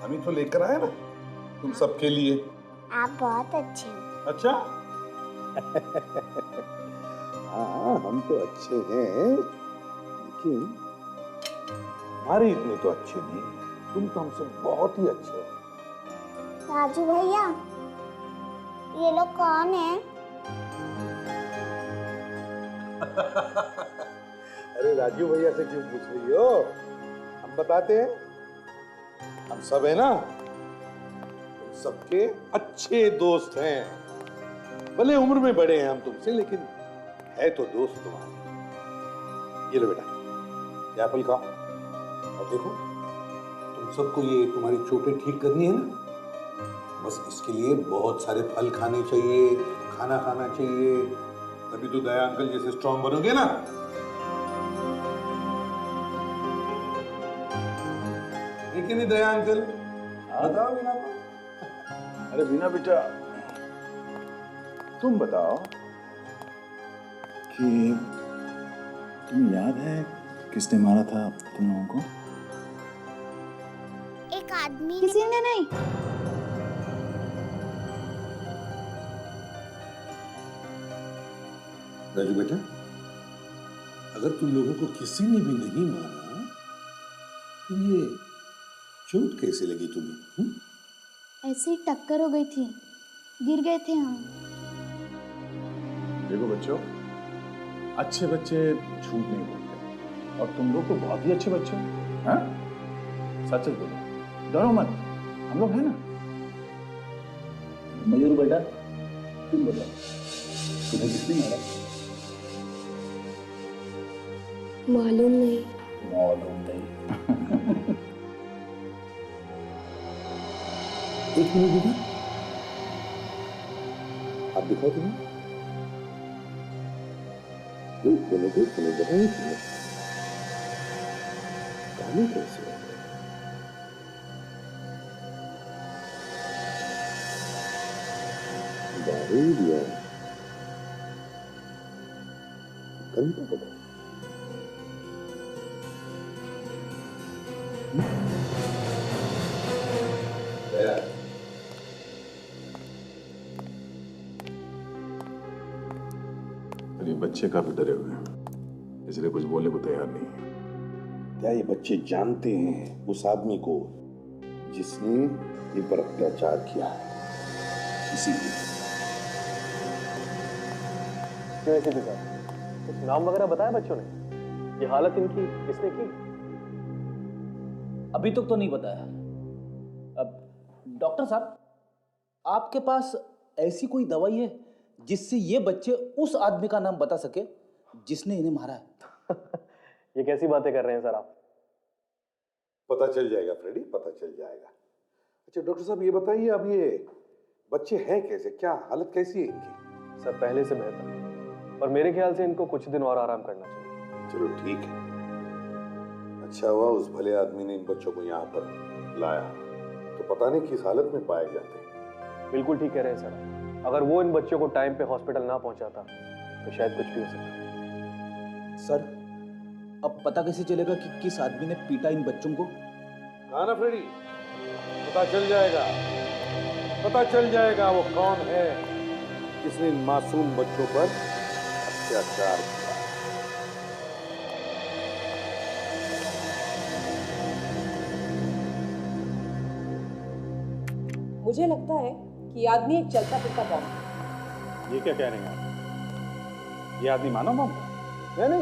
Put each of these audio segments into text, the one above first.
हम ही तो लेकर आए ना तुम सबके लिए। आप बहुत अच्छे हैं। अच्छा हाँ हम तो अच्छे हैं, लेकिन हमारे इतने तो अच्छे नहीं। तुम तो हमसे बहुत ही अच्छे हो। राजू भैया, ये लोग कौन है? अरे राजू भैया से क्यों पूछ रही हो? हम बताते हैं। हम सब है ना, तुम सबके अच्छे दोस्त हैं। भले उम्र में बड़े हैं हम तुमसे, लेकिन है तो दोस्त तुम्हारे। ये लो बेटा, ये एप्पल खाओ और देखो, तुम सबको ये तुम्हारी चोटें ठीक करनी है ना, बस इसके लिए बहुत सारे फल खाने चाहिए, खाना खाना चाहिए, तभी तो दया अंकल जैसे स्ट्रांग बनोगे ना। लेकिन नहीं दया अंकल? बताओ बिना। अरे बीना बेटा, तुम बताओ कि तुम्हें याद है किसने मारा था तुम लोगों को? एक आदमी किसी ने नहीं। राजू बेटा, अगर तुम लोगों को किसी ने भी नहीं मारा तो ये चोट कैसे लगी तुम्हें? ऐसे ही टक्कर हो गई थी, गिर गए थे हम। देखो बच्चों, अच्छे बच्चे झूठ नहीं बोलते और तुम लोग तो बहुत ही अच्छे बच्चे हो। हाँ? सच बोलो, डरो मत, हम लोग हैं ना। मयूर बेटा, तुम बताओ, तुम्हें किसने मारा? मालूम नहीं। मालूम नहीं। एक मिनट बेटा, आप दिखाओ तुम्हें। देख बताइए तुम्हें गाने कैसे हो? दारू दिया घंटा बताओ। ये बच्चे काफी डरे हुए हैं, इसलिए कुछ बोलने को तैयार नहीं है। क्या ये बच्चे जानते हैं उस आदमी को जिसने ये पर अत्याचार किया है? इसीलिए क्यों ऐसे बिगा? कुछ नाम वगैरह बताया बच्चों ने? ये हालत इनकी किसने की? अभी तक तो नहीं बताया। अब डॉक्टर साहब, आपके पास ऐसी कोई दवाई है जिससे ये बच्चे उस आदमी का नाम बता सके जिसने इन्हें मारा है? ये कैसी बातें कर रहे हैं सर आप? पता चल जाएगा फ्रेडी, पता चल जाएगा। अच्छा डॉक्टर साहब ये बताइए, अब ये बच्चे हैं कैसे, क्या हालत कैसी है इनकी? सर पहले से बेहतर, और मेरे ख्याल से इनको कुछ दिन और आराम करना चाहिए। चलो ठीक है, अच्छा हुआ उस भले आदमी ने इन बच्चों को यहाँ पर लाया, तो पता नहीं किस हालत में पाए जाते हैं। बिल्कुल ठीक कह रहे हैं सर, अगर वो इन बच्चों को टाइम पे हॉस्पिटल ना पहुंचाता तो शायद कुछ भी हो सकता। सर, अब पता कैसे चलेगा कि किस आदमी ने पीटा इन बच्चों को? कहा ना फ्रेडी, पता चल जाएगा, पता चल जाएगा वो कौन है जिसने इन मासूम बच्चों पर अत्याचार किया। मुझे लगता है कि ये आदमी एक चलता फिरता बॉम्ब है। ये क्या कह रहे हैं आप? ये आदमी मानव बम था? नहीं,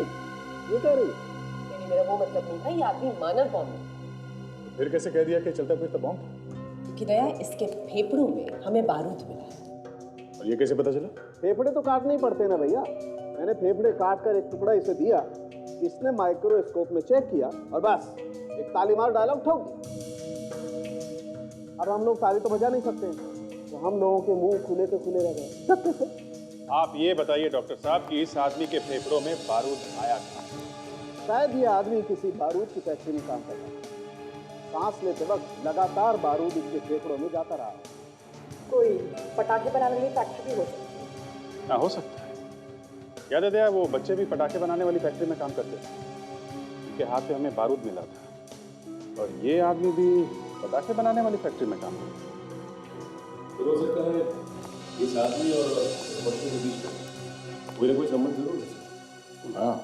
ये कह रही नहीं, मेरा वो मतलब नहीं था, ये आदमी मानव बॉम्ब है। फिर कैसे कह दिया कि चलता फिरता बम था? क्योंकि दया, इसके फेफड़ों में हमें बारूद मिला है। और ये कैसे पता चला? फेफड़े तो काटने ही पड़ते ना भैया। मैंने फेफड़े काट कर एक टुकड़ा इसे दिया, इसने माइक्रोस्कोप में चेक किया और बस एक ताली मार डायलॉग ठोक दिया। अब हम लोग ताली तो बजा नहीं सकते, तो हम लोगों के मुंह खुले के खुले रह गए। आप ये बताइए डॉक्टर साहब कि इस आदमी के फेफड़ों में बारूद आया था? शायद ये आदमी किसी बारूद की फैक्ट्री में काम करता है। सांस लेते वक्त लगातार बारूद इसके फेफड़ों में जाता रहा। कोई पटाखे बनाने वाली फैक्ट्री भी हो सकती है। हाँ, हो सकता है। याद है वो बच्चे भी पटाखे बनाने वाली फैक्ट्री में काम करते थे, उनके हाथ पे हमें बारूद मिला था। और ये आदमी भी पटाखे बनाने वाली फैक्ट्री में काम करते हैं। फिर हो सकता है इस आदमी और बच्चों के बीच में कोई ना कोई संबंध जरूर है। हाँ,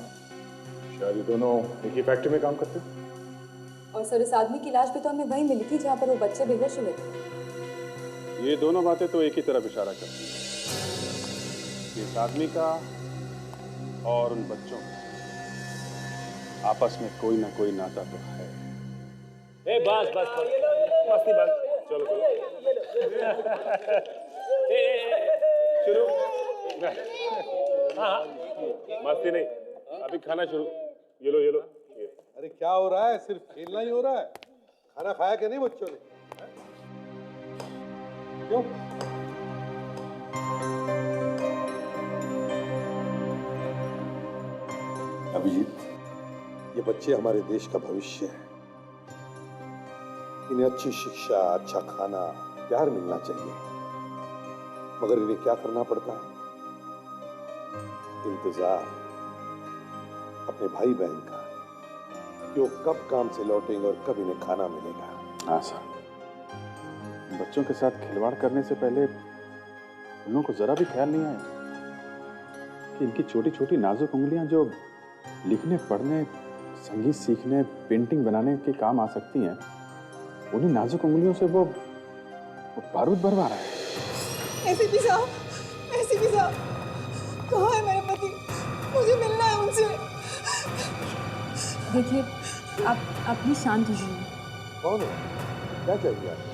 शायद ये दोनों एक ही फैक्ट्री में काम करते हैं। और सर इस आदमी की लाश भी तो हमें वहीं मिली थी जहाँ पर वो बच्चे बेहोश हुए थे। ये दोनों बातें तो एक ही तरफ इशारा करती हैं। इस आदमी का और उन बच्चों का आपस में कोई ना कोई नाता तो है। बस मस्ती बस, चलो शुरू। हाँ मस्ती नहीं, अभी खाना शुरू। ये लो ये। अरे क्या हो रहा है? सिर्फ खेलना ही हो रहा है? खाना खाया कि नहीं बच्चों ने? क्यों? अभिजीत, ये बच्चे हमारे देश का भविष्य है। इन्हें अच्छी शिक्षा, अच्छा खाना, प्यार मिलना चाहिए, मगर इन्हें क्या करना पड़ता है? इंतजार अपने भाई बहन का कि वो कब काम से लौटेंगे और कब इन्हें खाना मिलेगा। हाँ सर, बच्चों के साथ खिलवाड़ करने से पहले उन लोगों को जरा भी ख्याल नहीं आया कि इनकी छोटी छोटी नाजुक उंगलियां जो लिखने, पढ़ने, संगीत सीखने, पेंटिंग बनाने के काम आ सकती हैं, उन्हीं नाजुक उंगलियों से वो बारूद भरवा रहा है। एसीपी साहब, कहाँ है मेरे पति? मुझे मिलना है उनसे। देखिए, आप भी शांत हो जाइए। कौन है? क्या चाहिए आपको?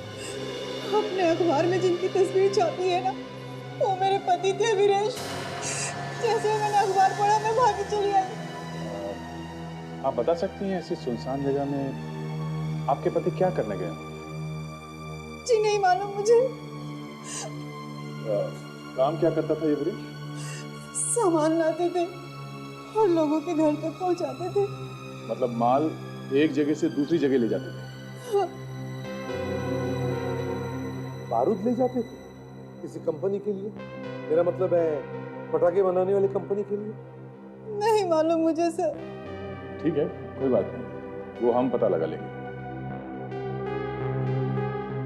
अपने अखबार में जिनकी तस्वीर छापी है ना, वो मेरे पति थे वीरेश। जैसे मैंने अखबार पढ़ा, मैं भागी चली आई। आप बता सकती हैं ऐसी सुनसान जगह में आपके पति क्या करने गए? जी नहीं मालूम मुझे। काम क्या करता था ये वीरेश? सामान लाते थे और लोगों के घर तक पहुंचाते थे। मतलब माल एक जगह से दूसरी जगह ले जाते थे? हाँ। बारूद ले जाते थे किसी कंपनी के लिए? मेरा मतलब है पटाखे बनाने वाली कंपनी के लिए? नहीं मालूम मुझे सर। ठीक है, कोई बात नहीं, वो हम पता लगा लेंगे।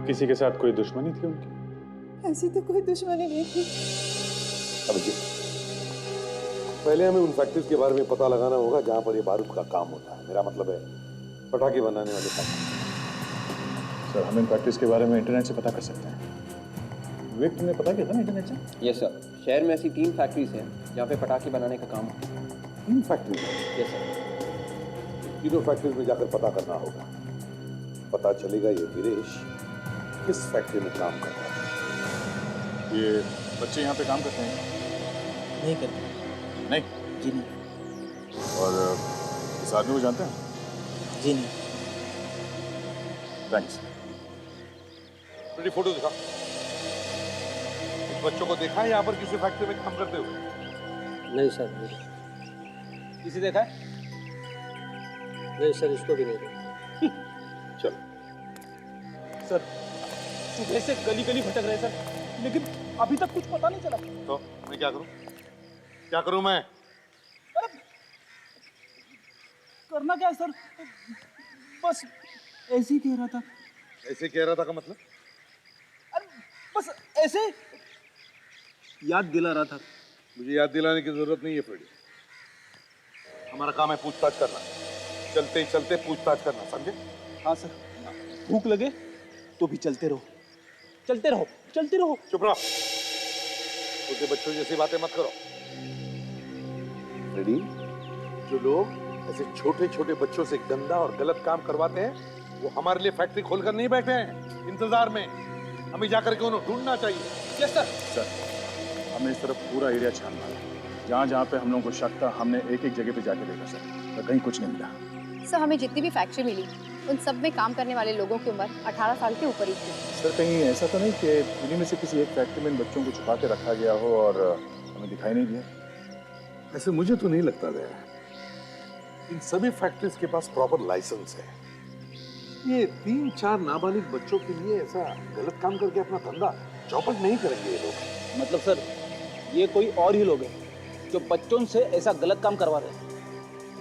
किसी के साथ कोई दुश्मनी थी उनकी? ऐसी तो कोई दुश्मनी नहीं थी। अभिजीत, पहले हमें उन फैक्ट्रीज के बारे में पता लगाना होगा जहां पर ये बारूद का काम होता है। मेरा मतलब है पटाखे बनाने वाले काम। सर, हम इन फैक्ट्रीज के बारे में इंटरनेट से पता कर सकते हैं। विवेक, तुमने पता किया था ना इंटरनेट से? यस सर, शहर में ऐसी 3 फैक्ट्रीज हैं जहाँ पे पटाखे बनाने का काम होता है। 3 फैक्ट्रीज? Yes sir. तीनों फैक्ट्रीज में जाकर पता करना होगा। पता चलेगा ये वीरेश किस फैक्ट्री में काम करता है। ये बच्चे यहाँ पे काम करते हैं? नहीं करते। नहीं? जी नहीं। और इस आदमी को जानते हैं? जी नहीं। थैंक्स। मेरी फोटो दिखा। इस बच्चों को देखा है यहाँ पर किसी फैक्ट्री में काम करते हुए? नहीं सर। किसी देखा है? नहीं सर, इसको भी नहीं देखा। चलो। सर, सुबह से गली गली भटक रहे सर, लेकिन अभी तक कुछ पता नहीं चला। तो मैं क्या करूं? क्या करूं मैं? करना क्या है सर? बस ऐसे ही कह रहा था। ऐसे कह रहा था का मतलब? अरे बस ऐसे याद दिला रहा था। मुझे याद दिलाने की जरूरत नहीं है फ्रेडी। हमारा काम है पूछताछ करना। चलते ही चलते पूछताछ करना, समझे? हाँ सर, भूख लगे तो भी चलते रहो, चलते रहो, चलते रहो। चुप रहो, छोटे बच्चों जैसी बातें मत करो। फ्रेडी, जो लोग ऐसे छोटे छोटे बच्चों से गंदा और गलत काम करवाते हैं, वो हमारे लिए फैक्ट्री खोलकर नहीं बैठे हैं इंतजार में। हमें जाकर के उन्हें ढूंढना चाहिए। Yes sir. सर, हमने इस तरफ पूरा एरिया छान मारा। जहाँ जहाँ पे हम लोगों को शक था, हमने एक एक जगह पे जाके देखा सर, तो कहीं कुछ नहीं मिला। सर, हमें जितनी भी फैक्ट्री मिली, उन सब में काम करने वाले लोगों की उम्र 18 साल के ऊपर ही थी। सर, कहीं ऐसा तो नहीं कि इन्हीं में से किसी एक फैक्ट्री में इन बच्चों को छुपा के रखा गया हो और हमें दिखाई नहीं दिया? ऐसे मुझे तो नहीं लगता है। इन सभी फैक्ट्रीज के पास प्रॉपर लाइसेंस है। ये 3-4 नाबालिग बच्चों के लिए ऐसा गलत काम करके अपना धंधा चौपट नहीं करेंगे ये लोग। मतलब सर, ये कोई और ही लोग हैं जो बच्चों से ऐसा गलत काम करवा रहे हैं।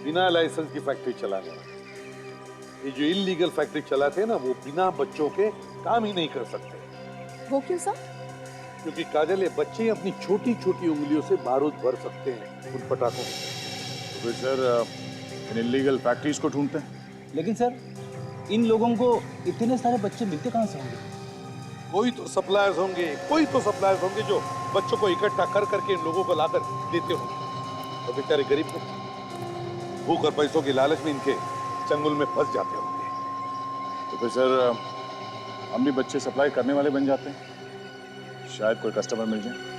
बिना लाइसेंस की फैक्ट्री चलाने वाले। ये जो इलीगल फैक्ट्री चलाते हैं ना, वो बिना बच्चों के काम ही नहीं कर सकते। वो क्यों सर? क्योंकि काजल, ये बच्चे अपनी छोटी छोटी उंगलियों से बारूद भर सकते हैं उन पटाखों में। तो फिर सर इन इलीगल फैक्ट्रीज को ढूंढते हैं। लेकिन सर, इन लोगों को इतने सारे बच्चे मिलते कहाँ से होंगे? कोई तो सप्लायर्स होंगे जो बच्चों को इकट्ठा कर करके इन लोगों को लाकर देते होंगे। और बेचारे गरीब बच्चे भूख और पैसों की लालच में इनके चंगुल में फंस जाते होंगे। तो फिर सर हम भी बच्चे सप्लाई करने वाले बन जाते हैं, शायद कोई कस्टमर मिल जाए।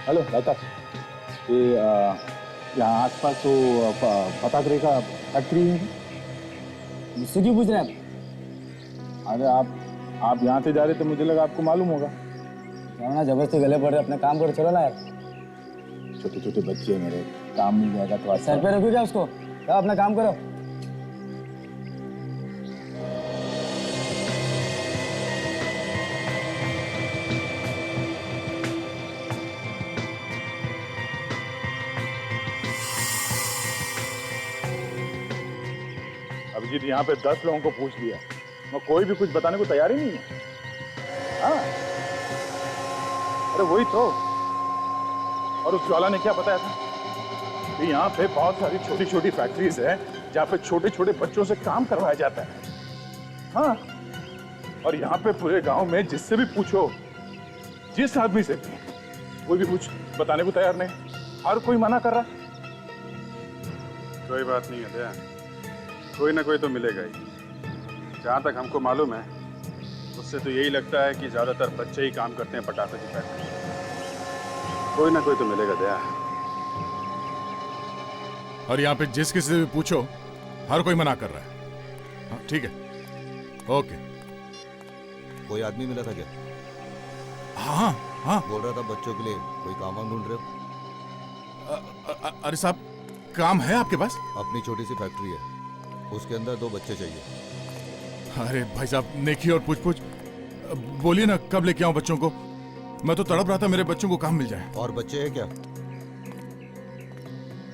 हेलो लाइका, ये यहाँ आसपास तो पटाखे का फैक्ट्री है, मुझसे क्यों पूछ रहे हैं आप? अरे आप यहाँ से जा रहे तो मुझे लगा आपको मालूम होगा। ना जबरदस्ती गले पड़ रहे, अपने काम करो, चलो ना यार। छोटे छोटे बच्चे हैं मेरे, काम मिल जाएगा तो अच्छा। सर पे रखो क्या उसको, जाओ अपना काम करो। अभिजीत, यहाँ पे 10 लोगों को पूछ लिया, मैं कोई भी कुछ बताने को तैयार ही नहीं है। हाँ, अरे वही तो। और उस ज्वाला ने क्या बताया था कि यहाँ पे बहुत सारी छोटी छोटी फैक्ट्रीज है जहाँ पे छोटे छोटे बच्चों से काम करवाया जाता है। हाँ, और यहाँ पे पूरे गांव में जिससे भी पूछो, जिस आदमी से भी, कोई भी कुछ बताने को तैयार नहीं, हर कोई मना कर रहा। कोई बात नहीं है दया, कोई ना कोई तो मिलेगा ही। जहाँ तक हमको मालूम है, उससे तो यही लगता है कि ज्यादातर बच्चे ही काम करते हैं पटाखे की फैक्ट्री। कोई ना कोई तो मिलेगा दया। और यहाँ पे जिस किसी से भी पूछो, हर कोई मना कर रहा है। हाँ, ठीक है, ओके। कोई आदमी मिला था क्या? हाँ हाँ, बोल रहा था बच्चों के लिए कोई काम वाम ढूंढ रहे हो। अरे साहब, काम है आपके पास? अपनी छोटी सी फैक्ट्री है, उसके अंदर 2 बच्चे चाहिए। अरे भाई साहब, नेकी और पूछ बोलिए ना, कब लेके आऊं बच्चों को? मैं तो तड़प रहा था मेरे बच्चों को काम मिल जाए। और बच्चे हैं क्या?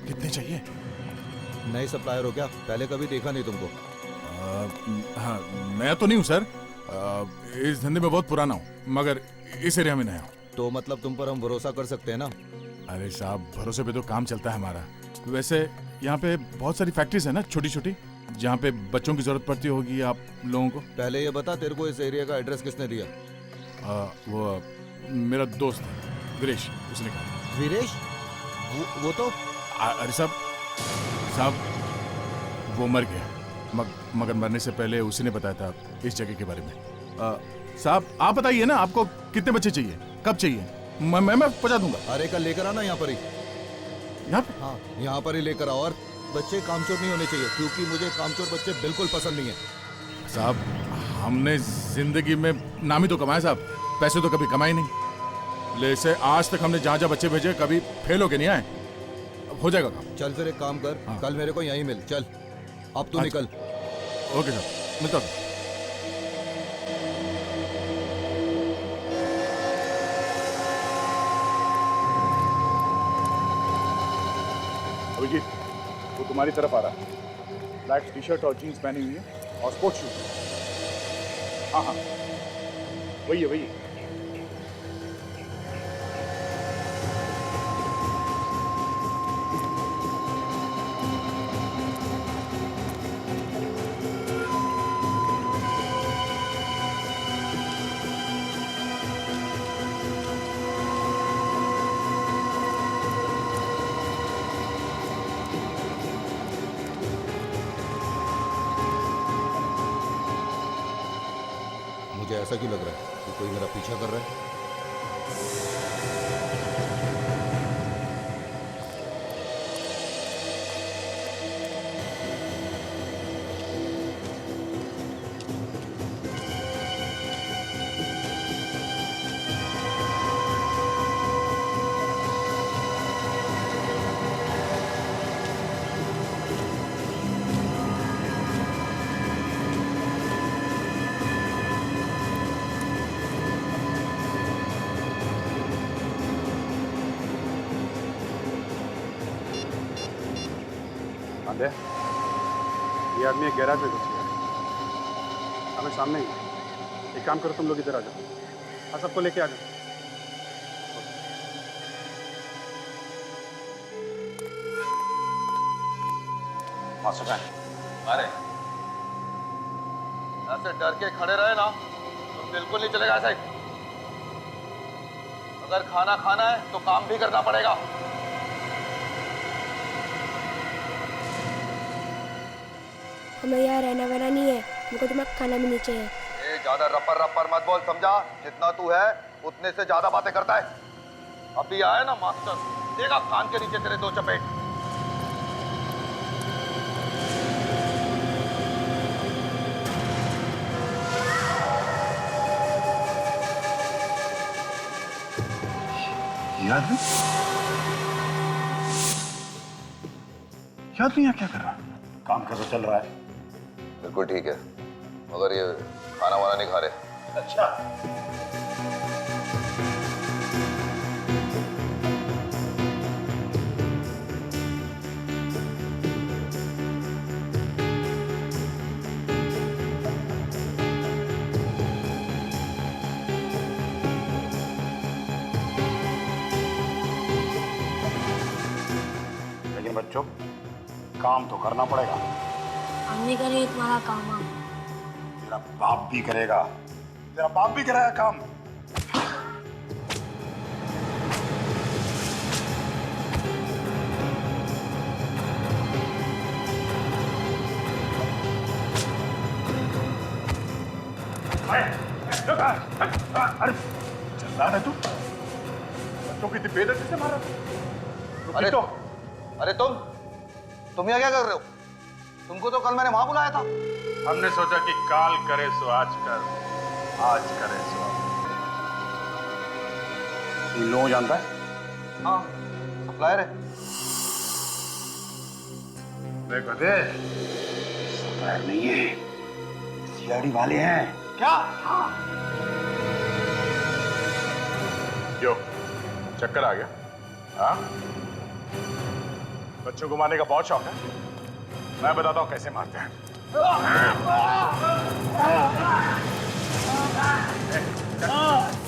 कितने चाहिए? नए सप्लायर हो क्या? पहले कभी देखा नहीं तुमको। हाँ, मैं तो नहीं हूँ सर, इस धंधे में बहुत पुराना हूँ, मगर इस एरिया में नया हूँ। तो मतलब तुम पर हम भरोसा कर सकते हैं ना? अरे साहब, भरोसे पे तो काम चलता है हमारा। वैसे यहाँ पे बहुत सारी फैक्ट्रीज है ना, छोटी छोटी, जहाँ पे बच्चों की जरूरत पड़ती होगी आप लोगों को। पहले ये बता, तेरे को इस एरिया का एड्रेस किसने दिया? वो मेरा दोस्त है वीरेश, उसने कहा। वीरेश? वो तो अरे साहब, वो मर गया, मगर मरने से पहले उसी ने बताया था इस जगह के बारे में। साहब आप बताइए ना, आपको कितने बच्चे चाहिए, कब चाहिए? मैं पहुंचा दूंगा। अरे कल लेकर आना यहाँ पर ही। यहाँ पे? हाँ, यहाँ पर ही लेकर आओ। और बच्चे कामचोर नहीं होने चाहिए, क्योंकि मुझे कामचोर बच्चे बिल्कुल पसंद नहीं है। साहब, हमने जिंदगी में नाम ही तो कमाया साहब, पैसे तो कभी कमाए नहीं। जैसे आज तक हमने जहाँ जहाँ बच्चे भेजे, कभी फेल होके नहीं आए। हो जाएगा काम। चल फिर एक काम कर, कल मेरे को यहीं मिल। चल अब तू निकल। ओके सर, मिलता हूँ। अभिजीत, वो तुम्हारी तरफ आ रहा है, ब्लैक टी शर्ट और जीन्स पहनी हुई है और स्पोर्ट्स शूज। हाँ हाँ, वही है, वही है। ऐसा क्यों लग रहा है कि कोई मेरा पीछा कर रहा है? आंधे, ये आदमी एक गैराज में घुस गया है। हमें सामने ही है। एक काम करो, तुम लोग इधर आ जाओ। हाँ, सबको लेके आ जाओ। अरे ऐसे डर के खड़े रहे ना तो बिल्कुल नहीं चलेगा ऐसे। अगर खाना खाना है तो काम भी करना पड़ेगा। हमें यहाँ रहना वहना नहीं है, हमको तुम्हारा खाना भी नहीं चाहिए। ये ज्यादा रपर रपर मत बोल, समझा? जितना तू है उतने से ज्यादा बातें करता है। अभी आया ना मास्टर, देगा कान के नीचे तेरे दो चपेट। याद नहीं है क्या कर रहा है? काम कैसा चल रहा है? बिल्कुल ठीक है, मगर ये खाना वाना नहीं खा रहे। अच्छा, लेकिन बच्चों, काम तो करना पड़ेगा। हम नहीं करेंगे तुम्हारा काम। हम तेरा बाप भी करेगा, तेरा बाप भी करेगा काम। अरे चिल्ला रहा है तू? बच्चों की बेइज्जती से मार रहा था। अरे अरे तुम यहाँ क्या कर रहे हो? तुमको तो कल मैंने वहां बुलाया था। हमने सोचा कि काल करे सो आज कर, आज करे सो अब। इन लोगों जानता है? हाँ, सप्लायर है। देखो दे, सप्लायर नहीं है, सीआईडी वाले हैं। क्या? हाँ। यो, चक्कर आ गया? हाँ? बच्चों को मारने का बहुत शौक है। मैं बताता हूँ कैसे मारते हैं।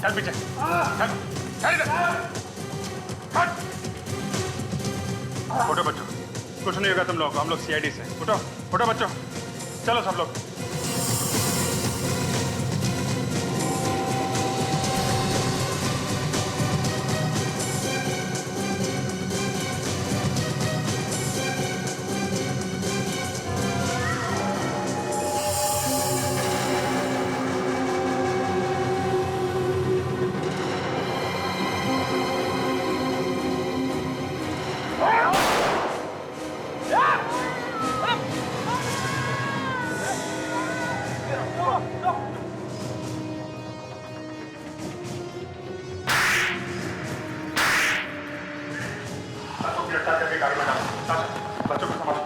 चल पीछे, चल, चल इधर। हट। उठो बच्चों, कुछ नहीं होगा तुम लोग, हम लोग सीआईडी से। उठो, उठो बच्चों, चलो सब लोग। बच्चों को संभालो।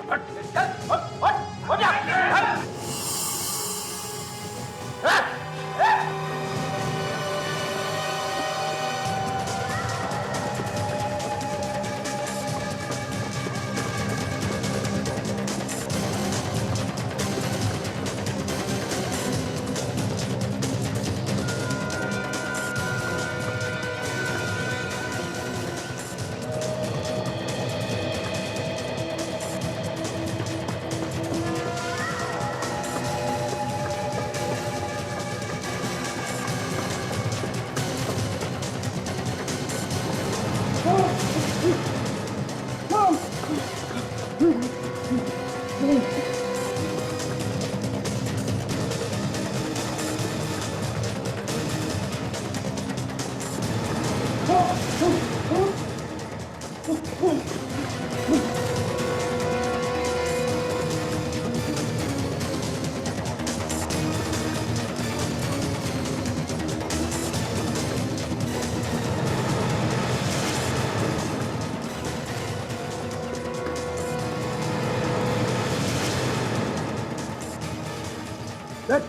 देख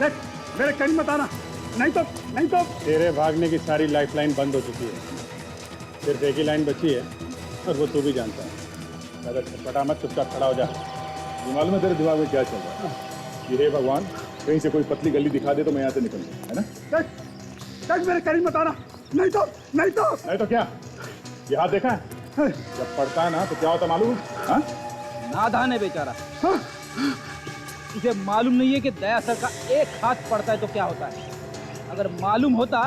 देख, मेरे कहीं मत आना, नहीं तो तेरे भागने की सारी लाइफलाइन बंद हो चुकी है। सिर्फ एक ही लाइन बची है और वो तू भी जानता है। ज़्यादा छटपटा मत, चुपचाप खड़ा हो जा। ये मालूम है तेरे दिमाग में क्या चल रहा है? कि हे भगवान, कहीं से कोई पतली गली दिखा दे तो मैं यहाँ से निकल जाऊँ, है ना? देख देख, मेरे कहीं मत आना, नहीं तो क्या? ये हाथ देखा है? जब पड़ता है ना तो क्या होता मालूम है? हाँ? नादान है बेचारा। इसे मालूम नहीं है कि दया सर का एक हाथ पड़ता है तो क्या होता है। अगर मालूम होता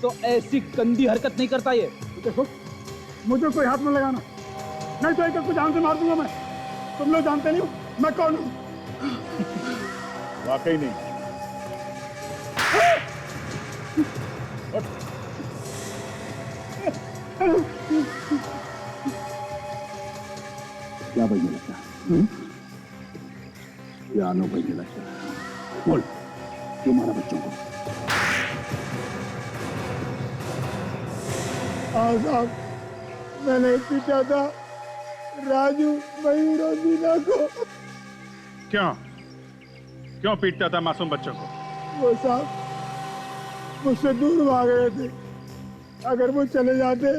तो ऐसी गंदी हरकत नहीं करता ये। देखो, मुझे कोई हाथ में लगाना, नहीं तो एक को जान से मार दूंगा मैं। तुम लोग जानते नहीं हो मैं कौन हूँ। वाकई नहीं। क्या बजने लगता है? पियानो बजने लगता है। बोल, क्यों मारा बच्चों को? साहब, मैंने पीटा था राजू मयूर और दीना को। क्यों पीटता था मासूम बच्चों को? वो साहब मुझसे दूर भाग रहे थे। अगर वो चले जाते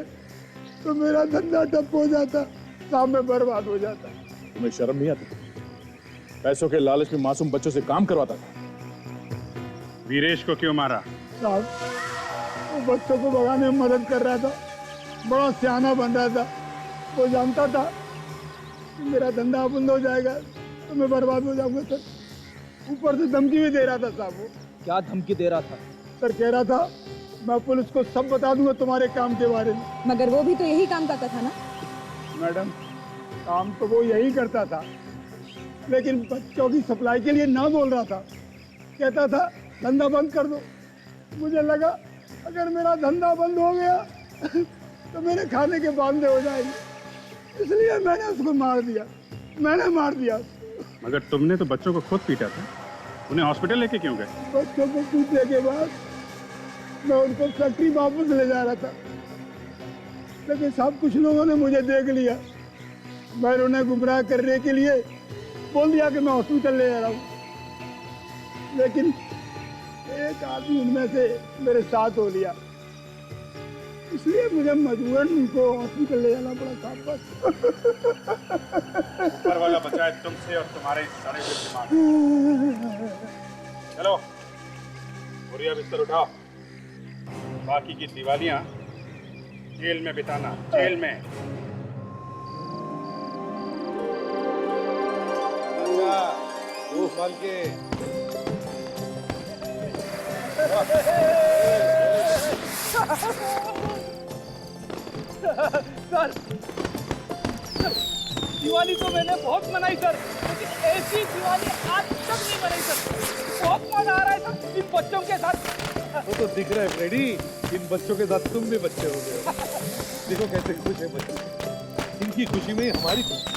तो मेरा धंधा ठप हो जाता, साहब मैं बर्बाद हो जाता। तुम्हें शर्म नहीं आती? पैसों के लालच में मासूम बच्चों से काम करवाता था। वीरेश को क्यों मारा? साहब वो बच्चों को भगाने में मदद कर रहा था, बड़ा सियाना बन रहा था। वो जानता था कि मेरा धंधा बंद हो जाएगा तो मैं बर्बाद हो जाऊंगा सर। ऊपर से धमकी भी दे रहा था साहब। वो क्या धमकी दे रहा था? सर कह रहा था मैं पुलिस को सब बता दूंगा तुम्हारे काम के बारे में। मगर वो भी तो यही काम करता था ना? मैडम, काम तो वो यही करता था, लेकिन बच्चों की सप्लाई के लिए ना बोल रहा था। कहता था धंधा बंद कर दो। मुझे लगा अगर मेरा धंधा बंद हो गया तो मेरे खाने के बांधे हो जाएंगे, इसलिए मैंने उसको मार दिया। मगर तुमने तो बच्चों को खुद पीटा था, उन्हें हॉस्पिटल लेके क्यों गए? बच्चों को पीटने के बाद मैं उनको फैक्ट्री वापस ले जा रहा था, लेकिन साहब कुछ लोगों ने मुझे देख लिया। मैंने उन्हें गुमराह करने के लिए बोल दिया कि मैं हॉस्पिटल ले जा रहा हूँ, लेकिन एक आदमी उनमें से मेरे साथ हो लिया, इसलिए मुझे मजबूरन उनको हॉस्पिटल ले जाना पड़ा साहब। बस ऊपर वाला बचाए तुमसे और तुम्हारे सड़े हुए दिमाग। चलो बोरिया बिस्तर उठाओ, बाकी की दिवालियां जेल में बिताना, जेल में। अच्छा, 2 साल के सर, दिवाली तो मैंने बहुत मनाई सर, लेकिन ऐसी दिवाली आज तक नहीं मनाई सर। बहुत मजा आ रहा है सर इन बच्चों के साथ। वो तो दिख रहा है फ्रेडी, इन बच्चों के साथ तुम भी बच्चे हो गए। देखो कैसे खुश है बच्चे, इनकी खुशी में हमारी खुशी।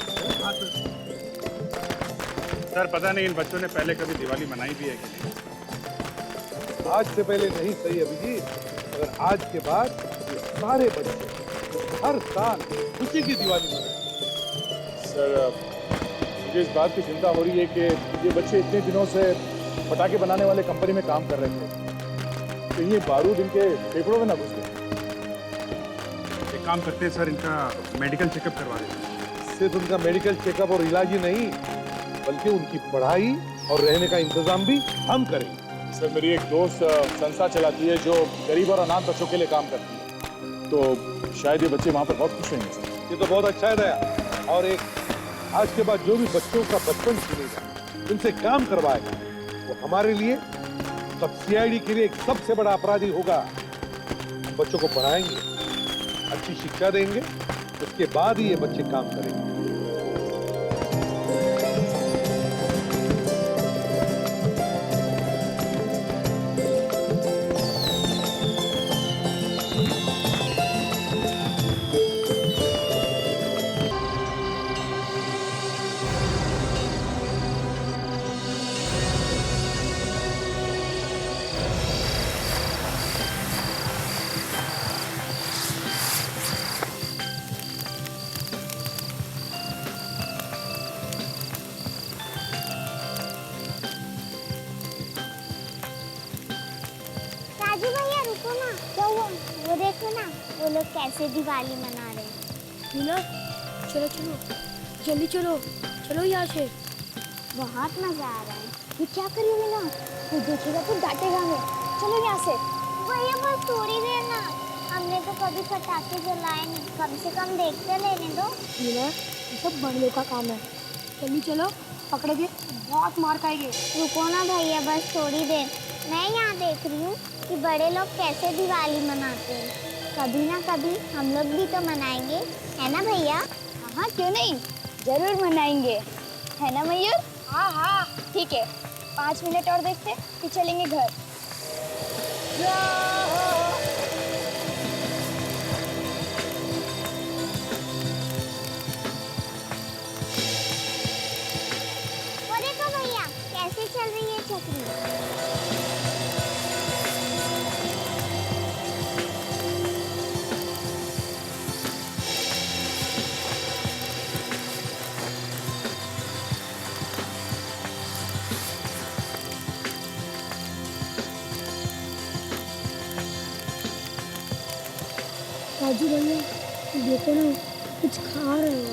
सर पता नहीं इन बच्चों ने पहले कभी दिवाली मनाई भी है कि नहीं। आज से पहले नहीं सही अभिजीत, मगर आज के बाद ये सारे बच्चे हर साल खुशी की दिवाली मनाएंगे। सर मुझे इस बात की चिंता हो रही है कि ये बच्चे इतने दिनों से पटाखे बनाने वाले कंपनी में काम कर रहे थे, तो ये बारूद इनके फेफड़ों में ना घुस गए। एक काम करते हैं सर, इनका मेडिकल चेकअप करवा देते हैं। सिर्फ उनका मेडिकल चेकअप और इलाज ही नहीं, बल्कि उनकी पढ़ाई और रहने का इंतजाम भी हम करेंगे। सर मेरी एक दोस्त संस्था चलाती है जो गरीब और अनाथ बच्चों के लिए काम करती है, तो शायद ये बच्चे वहाँ पर बहुत खुश रहेंगे सर। ये तो बहुत अच्छा है दया। और एक आज के बाद जो भी बच्चों का बचपन छीनेगा, उनसे काम करवाएगा, वो हमारे लिए तब सीआईडी के लिए एक सबसे बड़ा अपराधी होगा। बच्चों को पढ़ाएंगे, अच्छी शिक्षा देंगे, उसके बाद ही ये बच्चे काम करेंगे। लोग कैसे दिवाली मना रहे हैं। मीना चलो चलो जल्दी चलो चलो यहाँ से। बहुत मजा आ रहा है। ये क्या कर रही हो मीना? कोई देखेगा तो डांटेगा हमें। चलो यहाँ से। भैया बस थोड़ी देर ना, हमने तो कभी पटाखे जलाए नहीं, कम से कम देखते लेने दो। मीना ये सब बड़े का काम है, जल्दी चलो पकड़े गए बहुत मार खाएंगे। रुको ना भैया बस थोड़ी देर। मैं यहाँ देख रही हूँ कि बड़े लोग कैसे दिवाली मनाते हैं। कभी ना कभी हम लोग भी तो मनाएंगे, है ना भैया? हाँ क्यों नहीं, जरूर मनाएंगे, है ना मयूर? हाँ हाँ ठीक है, 5 मिनट और देखते फिर चलेंगे घर। और देखो भैया कैसे चल रही है चक्री। राजू भैया देखो ना कुछ खा रहे हो।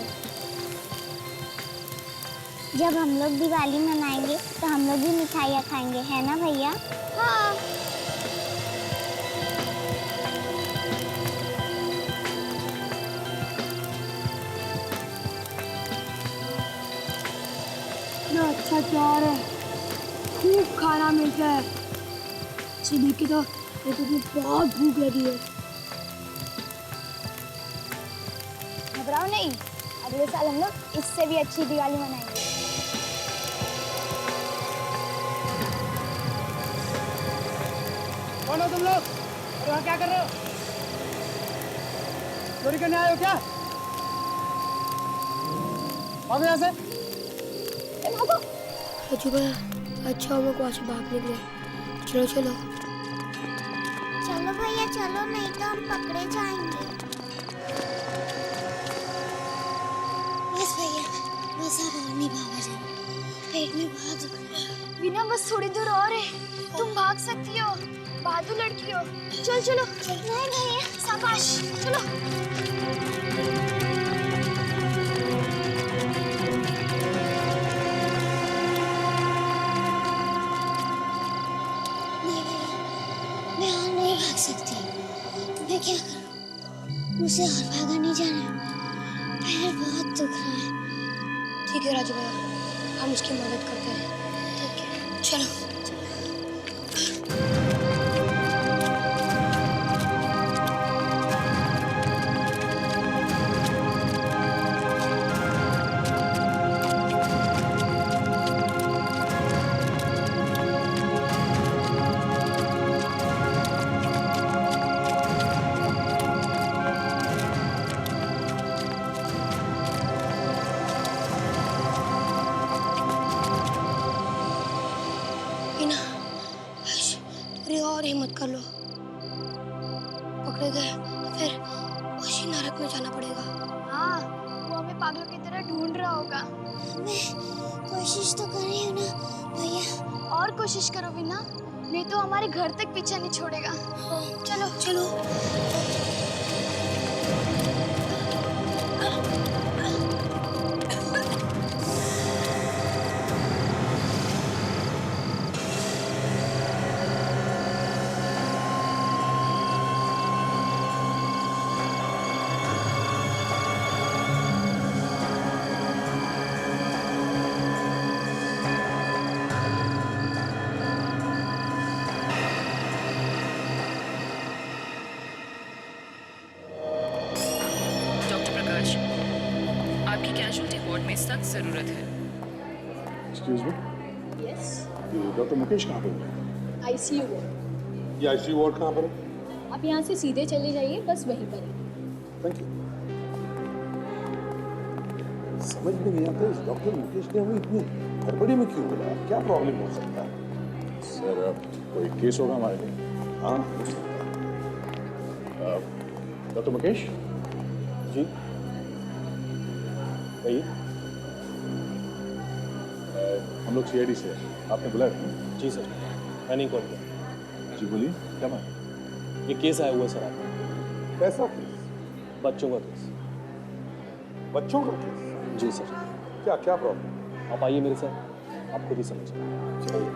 जब हम लोग दिवाली मनाएंगे तो हम लोग भी मिठाइयाँ खाएंगे, है ना भैया? हाँ। ना अच्छा प्यार है, खूब खाना मिलता है। इसे देख के तो मेरे को बहुत भूख लगी है। घबराओ नहीं, अगले साल हम लोग इससे भी अच्छी दिवाली मनाएंगे। कौन हो तुम लोग? और वहाँ क्या कर रहे हो? चोरी करने आए हो क्या? भागो यहाँ से। राजू भैया अच्छा हम लोग वहाँ से भाग निकले। चलो चलो चलो भैया चलो, नहीं तो हम पकड़े जाएंगे। बस भैया बस अब और नहीं भागा जाएगा, पेट में बहुत दुख रहा है। बिना बस थोड़ी दूर और है, तुम भाग सकती हो, बहादुर लड़की हो। चल चलो। नहीं भैया शाबाश चलो। नहीं भैया मैं और नहीं भाग सकती। मैं क्या करूं? मुझे और भागा नहीं जाना, पैर बहुत दुख रहा है। ठीक है राजू भैया हम उसकी मदद करते हैं। ठीक है चलो। और हिम्मत कर लो, पकड़े गए तो फिर उसी नरक में जाना पड़ेगा। हाँ वो हमें पागलों की तरह ढूंढ रहा होगा। मैं कोशिश तो कर रही हूँ ना भैया। और कोशिश करो बिना, नहीं तो हमारे घर तक पीछा नहीं छोड़ेगा। चलो चलो। आपकी कैजुअल्टी वार्ड में सख्त जरूरत है। Excuse me, yes, doctor Mukesh कहाँ पे? ICU ward. ये आईसीयू वार्ड कहाँ पर है? आप यहाँ से सीधे चले जाइए, बस वहीं पर है। Thank you. समझ में नहीं आता इस डॉक्टर मुकेश ने हमें इतनी हड़बड़ी में क्यों बुलाया? क्या प्रॉब्लम हो सकता है? सर अब कोई केस होगा हमारे लिए? हाँ हो सकता है। डॉक्टर मुकेश जी कहिए। हम लोग सीआईडी से हैं, आपने बुलाया? जी सर, मैंने कॉल किया। जी बोलिए, क्या बात? ये केस आया हुआ है सर आपका। कैसा केस? बच्चों का केस। बच्चों का केस? जी सर। क्या क्या प्रॉब्लम? आप आइए मेरे साथ, आप खुद ही समझिए। चलिए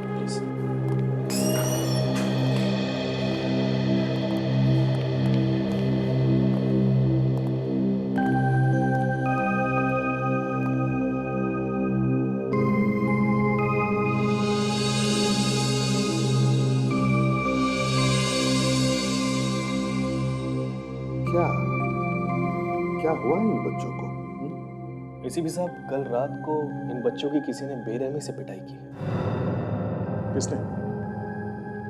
प्लीज। क्या क्या हुआ इन बच्चों को? एसीपी साहब, कल रात को इन बच्चों की किसी ने बेरहमी से पिटाई की। किसने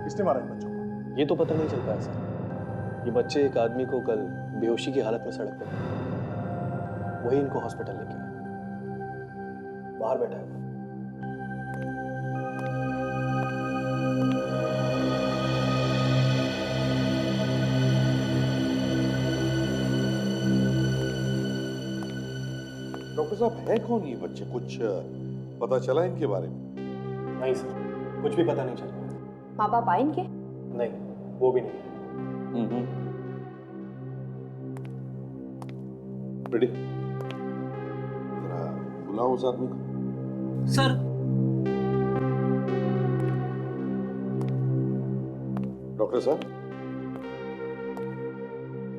किसने मारा इन बच्चों को? ये तो पता नहीं चल पाया सर। ये बच्चे एक आदमी को कल बेहोशी की हालत में सड़क पर मिले। वही इनको हॉस्पिटल लेके आए। बाहर बैठा है। डॉक्टर साहब, है कौन ये बच्चे? कुछ पता चला इनके बारे में? नहीं सर, कुछ भी पता नहीं चल पाया। माँ बाप आए इनके? नहीं, वो भी नहीं। रेडी? जरा बुलाओ उस आदमी को। सर। डॉक्टर साहब,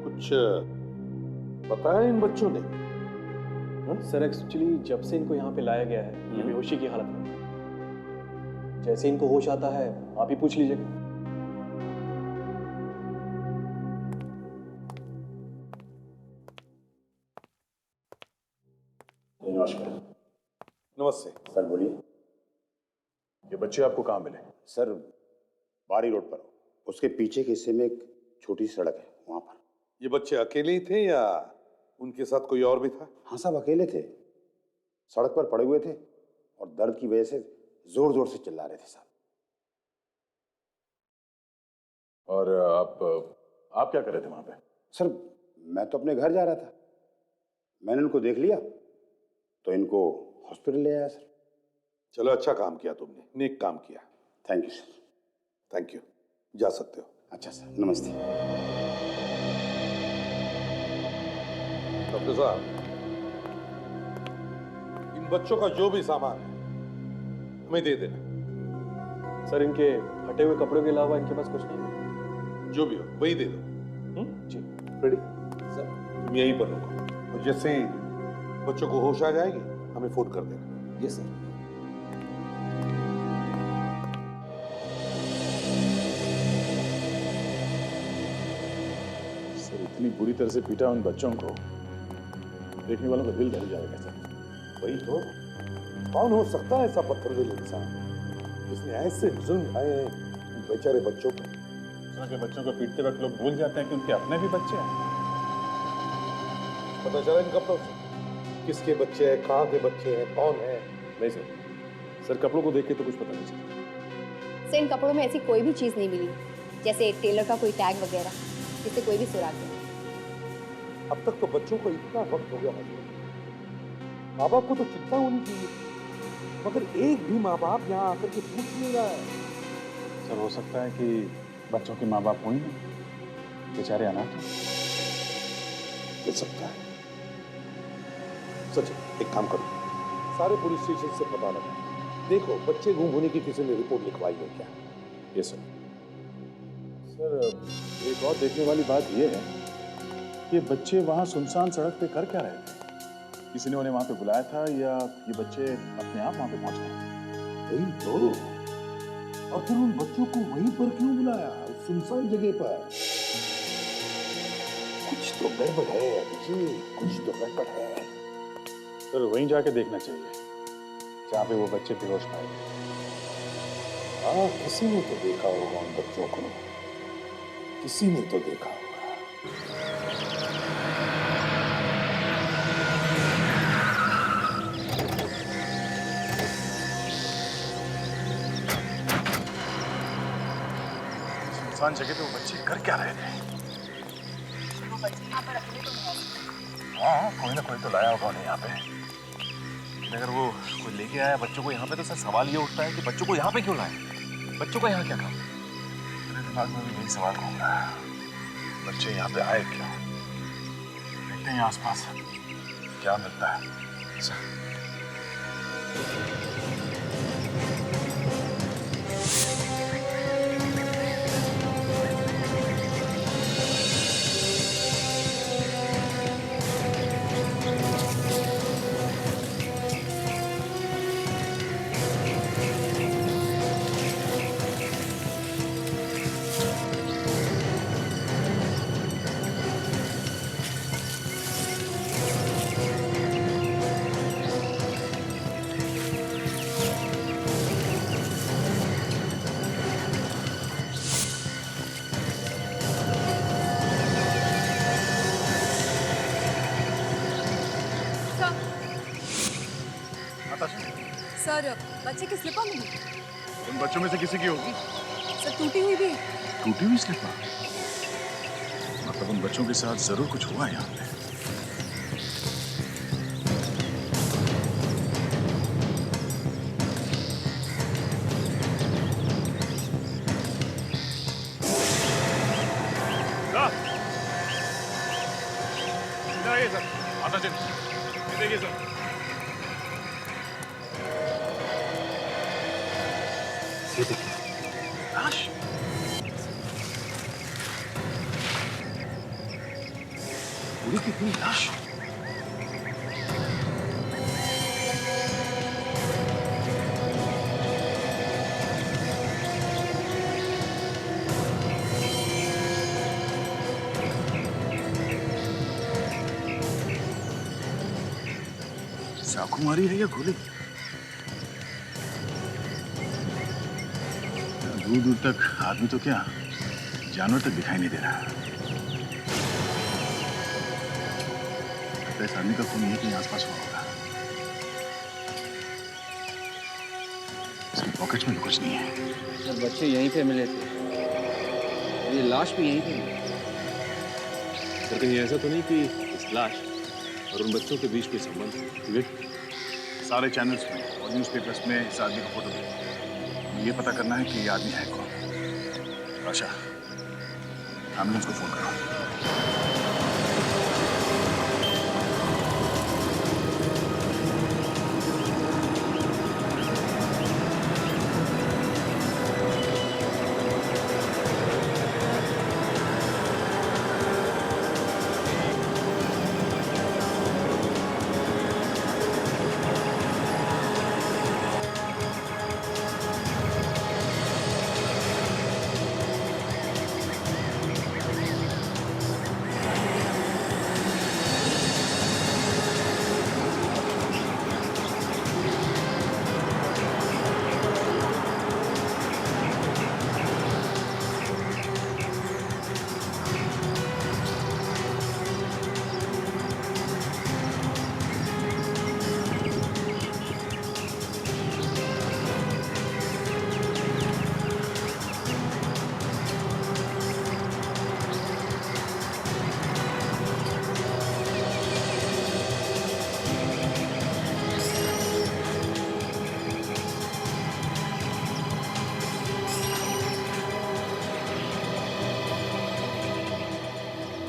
कुछ बताया इन बच्चों ने? सर एक्चुअली जब से इनको यहाँ पे लाया गया है ये बेहोशी की हालत में। जैसे इनको होश आता है आप ही पूछ लीजिएगा। नमस्कार। नमस्ते सर बोलिए। ये बच्चे आपको कहाँ मिले? सर बारी रोड पर, उसके पीछे के हिस्से में एक छोटी सी सड़क है, वहां पर। ये बच्चे अकेले ही थे या उनके साथ कोई और भी था? हाँ, सब अकेले थे, सड़क पर पड़े हुए थे और दर्द की वजह से जोर जोर से चिल्ला रहे थे साहब। और आप क्या कर रहे थे वहां पे? सर मैं तो अपने घर जा रहा था, मैंने इनको देख लिया तो इनको हॉस्पिटल ले आया सर। चलो, अच्छा काम किया तुमने, नेक काम किया। Thank you sir. Thank you, जा सकते हो। अच्छा सर, नमस्ते। डॉक्टर साहब, इन बच्चों का जो भी सामान है हमें दे देना। सर इनके फटे हुए कपड़ों के अलावा इनके पास कुछ नहीं है। जो भी हो वही दे दो। जी। रेडी? सर तुम यहीं पर रुको और जैसे ही बच्चों को होश आ जाएगी हमें फोन कर देना। Yes sir. सर इतनी बुरी तरह से पीटा उन बच्चों को, देखने वालों का दिल दहल जाएगा सर। वही तो, कौन हो सकता है ऐसा पत्थरदिल इंसान जिसने ऐसे जुल्म ढाए हैं बेचारे बच्चों को? के बच्चों को पीटते वक्त लोग भूल जाते हैं कि उनके अपने भी बच्चे हैं। पता चला इन कपड़ों से किसके बच्चे हैं, कहाँ के बच्चे हैं, कौन है? नहीं सर कपड़ों को देख के तो कुछ पता नहीं चला। सर इन कपड़ों में ऐसी कोई भी चीज नहीं मिली, जैसे टेलर का कोई टैग वगैरह, जिससे कोई भी सुराग नहीं। अब तक तो बच्चों को इतना वक्त हो गया है, माँ बाप को तो चिंता होनी चाहिए, मगर एक भी माँ बाप यहाँ आकर के पूछ नहीं रहा है। सर हो सकता है कि बच्चों के माँ बाप हुई नहीं, बेचारे अनाथ हैं। हो सकता है। सच, एक काम करो, सारे पुलिस स्टेशन से पता लगा, देखो बच्चे गुम होने की किसी ने रिपोर्ट लिखवाई है क्या? ये सर एक और देखने वाली बात यह है कि बच्चे वहां सुनसान सड़क पे कर क्या रहे थे? किसी ने उन्हें वहां पे बुलाया था या ये बच्चे अपने आप वहां पे पहुंच गए? वही तो, और फिर उन बच्चों को वहीं पर क्यों बुलाया, सुनसान जगह पर? कुछ तो गड़बड़ है अभिजीत, कुछ तो गड़बड़ है। सर वहीं जाके देखना चाहिए जहाँ पे वो बच्चे बेहोश पाए गए। हाँ, किसी ने तो देखा होगा उन बच्चों को, किसी ने तो देखा होगा। सुनसान जगह पे वो बच्चे कर क्या रहे थे? हाँ, कोई ना कोई तो लाया होगा उन्हें यहाँ पे। लेकिन अगर वो कोई लेके आया बच्चों को यहाँ पे, तो सर सवाल ये उठता है कि बच्चों को यहाँ पे क्यों लाए? बच्चों का यहाँ क्या काम? मेरे दिमाग में भी यही सवाल घूम रहा है। बच्चे यहाँ पे आए क्यों? देखते हैं आसपास क्या मिलता है। सर बच्चे की स्लिपा मिली। उन बच्चों में से किसी की होगी। सर टूटी हुई भी। टूटी हुई स्लिपा? मतलब उन बच्चों के साथ जरूर कुछ हुआ है यहाँ पे। सर आता चलिए, देखिए सर। ये देखिए लाश। पूरी कितनी लाश। चाकू मारी है या गोली? दूर दूर तक आदमी तो क्या जानवर तक दिखाई नहीं दे रहा। इस आदमी का खून यहीं कहीं आसपास हुआ होगा। इसकी पॉकेट में भी कुछ नहीं है। सर बच्चे यहीं पे मिले थे, ये लाश भी यहीं पे मिली। सर कहीं ऐसा तो नहीं कि इस लाश और उन बच्चों के बीच कोई संबंध है? सारे चैनल्स में और न्यूज़पेपर्स में इस आदमी का फोटो दिखा। ये पता करना है कि ये आदमी है कौन। आशा, एम्बुलेंस को फोन करो।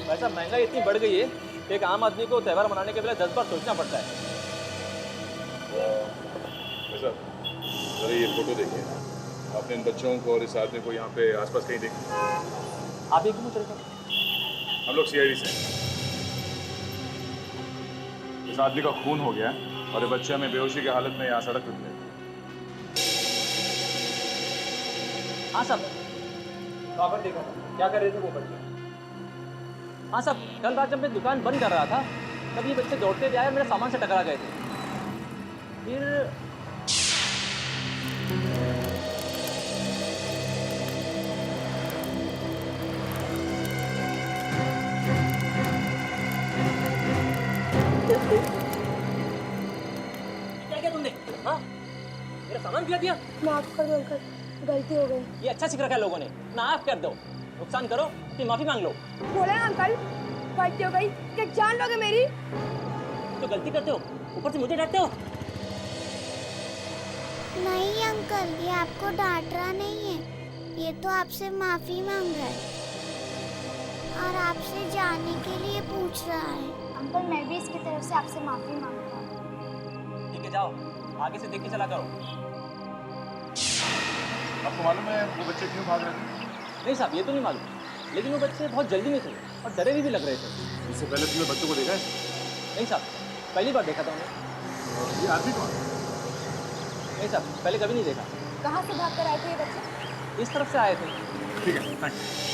वैसा महंगाई इतनी बढ़ गई है कि एक आम आदमी को त्यौहार मनाने के पहले 10 बार सोचना पड़ता है। सर जरा ये फोटो देखिए। आपने इन बच्चों को और इस आदमी को यहाँ पे आसपास कहीं देखा? आप एक क्यों चले? हम लोग CID से। इस आदमी का खून हो गया और ये बच्चे हमें बेहोशी की हालत में यहाँ सड़क पर मिले। हाँ साहब, कहाँ पर देखा था? क्या कर रहे थे वो बच्चे? हाँ साहब, कल रात जब मैं दुकान बंद कर रहा था तब ये बच्चे दौड़ते हुए आए, मेरे सामान से टकरा गए थे। फिर क्या किया तुमने? हाँ, मेरा सामान दिया? माफ कर दो अंकल, गलती हो गई। ये अच्छा सीख रखा है लोगों ने। माफ कर दो, नुकसान करो तो माफी मांग लो। बोले ना अंकल, गलती हो गई, क्या जान लोगे मेरी? तो गलती करते हो, ऊपर से मुझे डांटते हो। नहीं अंकल, ये आपको डांट रहा नहीं है, ये तो आपसे माफी मांग रहा है। और आपसे जाने के लिए पूछ रहा है। अंकल मैं भी इसकी तरफ से आपसे माफी मांगता हूँ। ठीक है जाओ, आगे से देख के चला करो। आपको मालूम है वो बच्चे क्यों भाग रहे थे? नहीं साहब ये तो नहीं मालूम, लेकिन वो बच्चे बहुत जल्दी में थे और डरे भी लग रहे थे। इससे पहले तुमने बच्चों को देखा है? नहीं साहब, पहली बार देखा था उन्हें। ये आदमी कौन? नहीं साहब, पहले कभी नहीं देखा। कहाँ से भाग कर आए थे ये बच्चे? इस तरफ से आए थे। ठीक है, थैंक यू।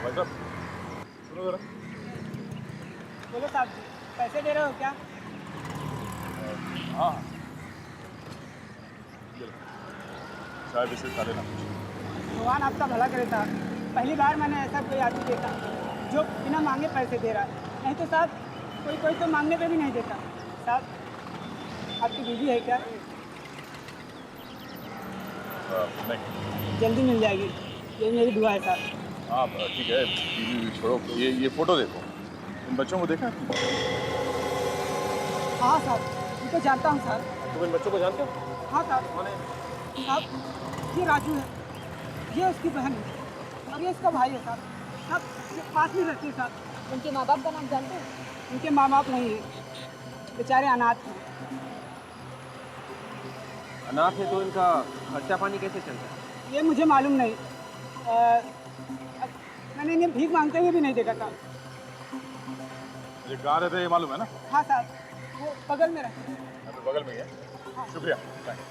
भाई साहब सुनो जरा। बोलो साहब जी, पैसे दे रहे हो क्या? हाँ शायद इसे खा लेना। भगवान आपका भला करे साहब, पहली बार मैंने ऐसा कोई आदमी देखा जो बिना मांगे पैसे दे रहा है। नहीं तो साहब कोई तो मांगने पे भी नहीं देता। साहब आपकी बीवी है क्या? नहीं। जल्दी मिल जाएगी, ये मेरी दुआ है साहब। हाँ ठीक है, बीवी छोड़ो। ये फोटो देखो, इन बच्चों को देखा है? हाँ साहब, इनको जानता हूँ साहब। तुम इन बच्चों को जानते हो? हाँ साहब। साहब ये राजू है, ये उसकी बहन है और ये इसका भाई है साहब। साहब ये पास में रहते हैं साहब। उनके माँ बाप का नाम जानते हैं? उनके माँ बाप नहीं है, बेचारे अनाथ हैं। अनाथ है तो इनका खर्चा पानी कैसे चलता है? ये मुझे मालूम नहीं। मैंने इन्हें भीख मांगते हुए भी नहीं देखा था। ये कहाँ रहते हैं ये मालूम है ना? हाँ साहब, वो बगल में रहते हैं। यहाँ पे बगल में ही है। शुक्रिया, थैंक यू।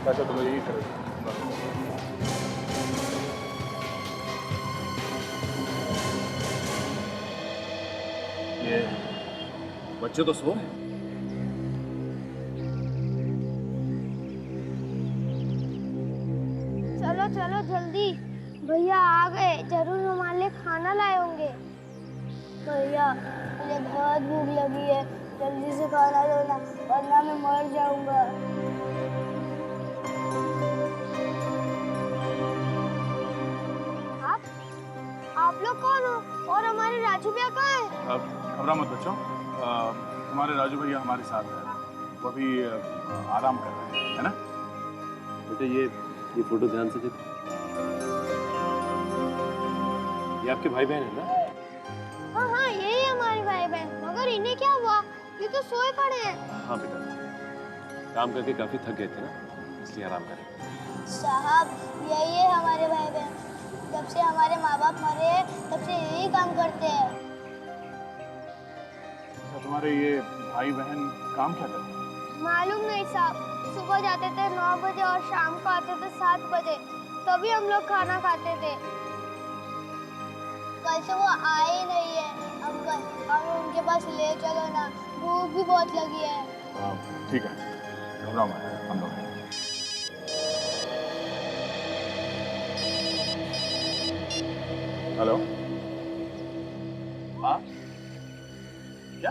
पैसा तो यही करेगा। ये बच्चे तो सो हैं। चलो चलो जल्दी, भैया आ गए, जरूर हमारे लिए खाना लाए होंगे। भैया मुझे बहुत भूख लगी है, जल्दी से खाना दो ना, वरना मैं मर जाऊंगा। आप लोग कौन हो और हमारे राजू भैया कहाँ हैं? अब घबरा मत बच्चों, हमारे राजू भैया हमारे साथ हैं, वो अभी आराम कर रहे हैं, है ना? बेटे ये फोटो ध्यान से देखो। ये आपके भाई बहन है ना? हाँ हाँ यही है हमारे भाई बहन, मगर इन्हें क्या हुआ? ये तो सोए पड़े हैं। हाँ बेटा, काम करके काफी थक गए थे ना, इसलिए आराम करें। साहब यही है हमारे भाई बहन, जब से हमारे माँ बाप मरे हैं तब से यही काम करते हैं। अच्छा तुम्हारे ये भाई बहन काम क्या करते हैं? मालूम नहीं साहब, सुबह जाते थे 9 बजे और शाम को आते थे 7 बजे, तभी हम लोग खाना खाते थे। कल से वो आए ही नहीं है। अंकल हमें उनके पास ले चलो ना, भूख भी बहुत लगी है। ठीक है, घबराओ मत, हम लोग हैं। हेलो, हाँ क्या?